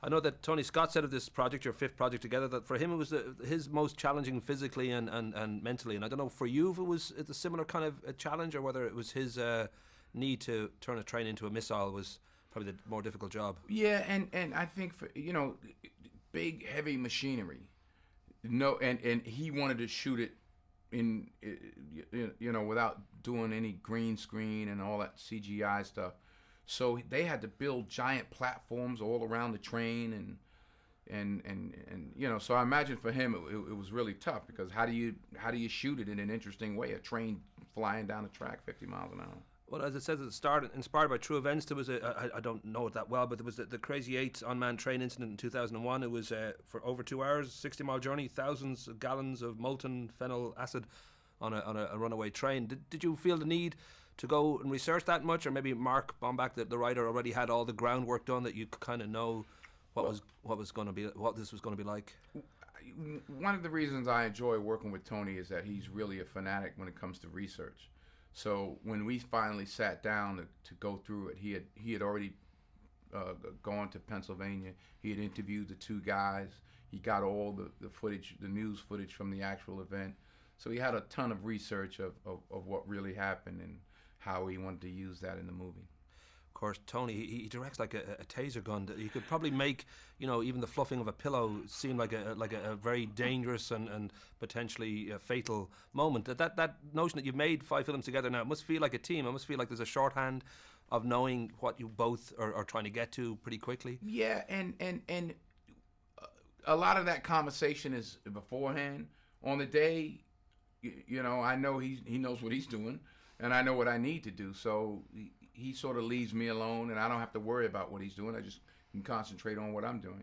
I know that Tony Scott said of this project, your fifth project together, that for him it was his most challenging physically and mentally. And I don't know for you if it was a similar kind of a challenge, or whether it was his need to turn a train into a missile was probably the more difficult job. Yeah, and I think for big heavy machinery, and he wanted to shoot it in without doing any green screen and all that CGI stuff. So they had to build giant platforms all around the train, and so I imagine for him it was really tough, because how do you shoot it in an interesting way? A train flying down the track 50 miles an hour. Well, as it says at the start, inspired by true events, there was I don't know it that well, but there was the Crazy 8 unmanned train incident in 2001. It was for over 2 hours, 60-mile journey, thousands of gallons of molten phenyl acid on a runaway train. Did you feel the need to go and research that much, or maybe Mark Bombach, the writer, already had all the groundwork done that you could kind of know what this was going to be like? One of the reasons I enjoy working with Tony is that he's really a fanatic when it comes to research. So when we finally sat down to go through it, he had already gone to Pennsylvania. He had interviewed the two guys. He got all the footage, the news footage from the actual event. So he had a ton of research of what really happened and how he wanted to use that in the movie. Of course, Tony, he directs like a taser gun. You could probably make, even the fluffing of a pillow seem like a very dangerous and potentially fatal moment. That notion that you've made 5 films together now, it must feel like a team. It must feel like there's a shorthand of knowing what you both are trying to get to pretty quickly. Yeah, and a lot of that conversation is beforehand. On the day, I know he knows what he's doing, and I know what I need to do. So he sort of leaves me alone, and I don't have to worry about what he's doing. I just can concentrate on what I'm doing,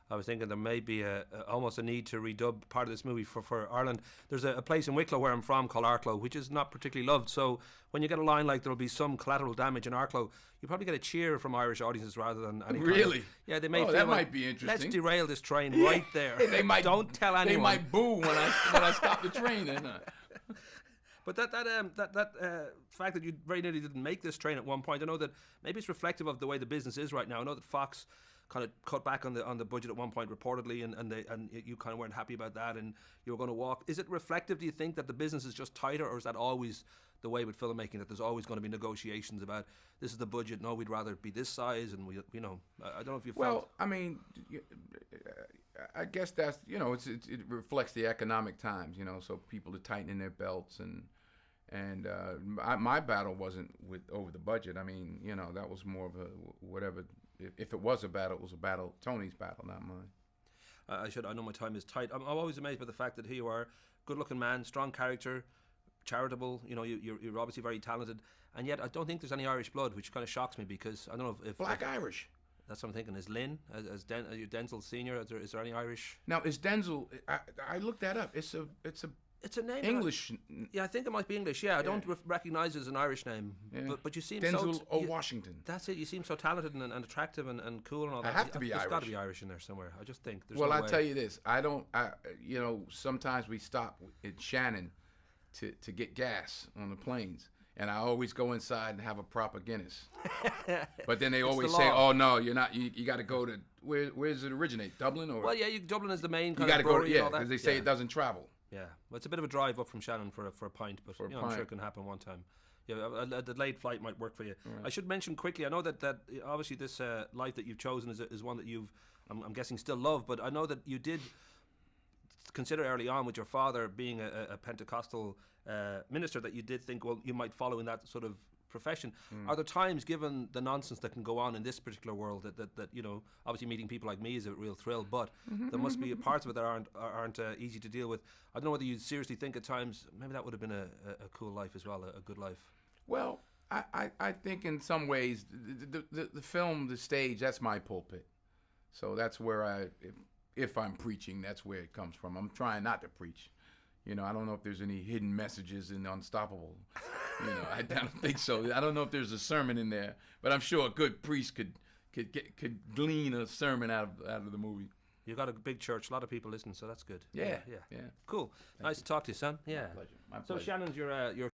I was thinking there may be almost a need to redub part of this movie for Ireland. There's a place in Wicklow where I'm from called Arklow, which is not particularly loved. So when you get a line like there'll be some collateral damage in Arklow, you probably get a cheer from Irish audiences rather than any really. Yeah, they may. Oh, that might be interesting. Let's derail this train right there. They might. Don't tell anyone. They might boo when I stop the train. But that fact that you very nearly didn't make this train at one point, I know that maybe it's reflective of the way the business is right now. I know that Fox kind of cut back on the budget at one point reportedly, and you kind of weren't happy about that, and you were going to walk. Is it reflective, do you think, that the business is just tighter, or is that always the way with filmmaking, that there's always going to be negotiations about this is the budget, no, we'd rather be this size, and I don't know if you felt... Well, I mean, I guess that's, it reflects the economic times, so people are tightening their belts, and my battle wasn't over the budget. I mean, that was more of a whatever. If it was a battle, it was a battle, Tony's battle, not mine. I know my time is tight. I'm always amazed by the fact that here you are, good-looking man, strong character, charitable. You're obviously very talented, and yet I don't think there's any Irish blood, which kind of shocks me, because I don't know if Black Irish. That's what I'm thinking. Is Lynn, as Denzel Senior? Is there any Irish? Now, is Denzel? I looked that up. It's a name. English. Yeah, I think it might be English. Yeah, I don't recognise it as an Irish name. Yeah. But you seem Denzel Washington. That's it. You seem so talented and attractive and cool and all that. I have to be Irish. There's got to be Irish in there somewhere. I just think there's Well, no I way. tell you this. Sometimes we stop in Shannon to get gas on the planes. And I always go inside and have a proper Guinness. But then they always say, "Oh no, you're not. You got to go to where does it originate? Dublin or?" Well, yeah, Dublin is the main. You got to go, because they say it doesn't travel. Yeah, well, it's a bit of a drive up from Shannon for a pint, but I'm sure it can happen one time. Yeah, a delayed flight might work for you. Right. I should mention quickly. I know that obviously this life that you've chosen is one that I'm guessing still love, but I know that you did consider early on with your father being a Pentecostal minister that you did think, well, you might follow in that sort of profession. Are there times, given the nonsense that can go on in this particular world, that obviously meeting people like me is a real thrill, but there must be parts of it that aren't easy to deal with. I don't know whether you seriously think at times maybe that would have been a cool life as well, a good life. Well, I think in some ways the film, the stage, that's my pulpit. So that's where if I'm preaching, that's where it comes from. I'm trying not to preach. I don't know if there's any hidden messages in Unstoppable. I don't think so. I don't know if there's a sermon in there, but I'm sure a good priest could glean a sermon out of the movie. You've got a big church, a lot of people listen, so that's good. Yeah. Cool. Nice to talk to you, son. Yeah. My pleasure. So Shannon's your